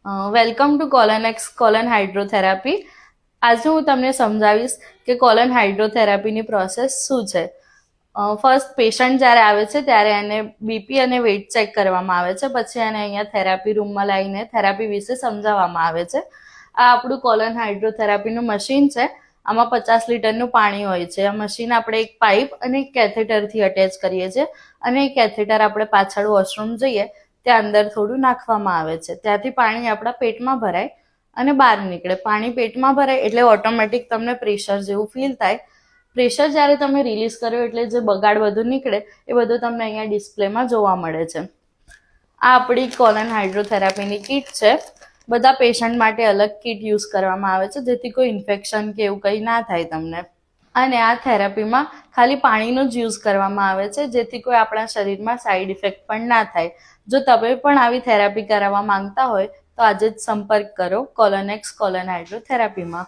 Welcome to Colonex colon hydrotherapy. આજે હું તમને સમજાવીશ કે કોલન હાઇડ્રોથેરાપીની પ્રોસેસ શું છે. ફર્સ્ટ પેશન્ટ જ્યારે આવે છે ત્યારે એને બીપી અને વેઇટ ચેક કરવામાં આવે છે, પછી એને અહીંયા થેરાપી રૂમમાં લાવીને થેરાપી વિશે સમજાવવામાં આવે છે. આ આપણું કોલન હાઇડ્રોથેરાપીનું મશીન છે. આમાં 50 લીટરનું પાણી હોય છે. આ મશીન આપણે એક પાઇપ અને એક કેથેટરથી અટેચ કરીએ છીએ અને એ કેથેટર આપણે પાછળ વોશરૂમ જઈએ ત્યાં અંદર થોડું નાખવામાં આવે છે. ત્યાંથી પાણી આપણા પેટમાં ભરાય અને બહાર નીકળે. પાણી પેટમાં ભરાય એટલે ઓટોમેટિક તમને પ્રેશર જેવું ફીલ થાય. પ્રેશર જ્યારે તમે રિલીઝ કરો એટલે જે બગાડ બધું નીકળે એ બધું તમને અહીંયા ડિસ્પ્લેમાં જોવા મળે છે. આ આપણી કોલન હાઇડ્રોથેરાપીની કીટ છે. બધા પેશન્ટ માટે અલગ કીટ યુઝ કરવામાં આવે છે જેથી કોઈ ઇન્ફેક્શન કે એવું કંઈ ના થાય તમને. અને આ થેરાપીમાં ખાલી પાણીનો જ યુઝ કરવામાં આવે છે જેથી કોઈ આપણા શરીરમાં સાઈડ ઇફેક્ટ પણ ના થાય. જો તમે પણ આવી થેરાપી કરાવવા માંગતા હોય તો આજે જ સંપર્ક કરો કોલનેક્સ કોલન હાઇડ્રોથેરાપીમાં.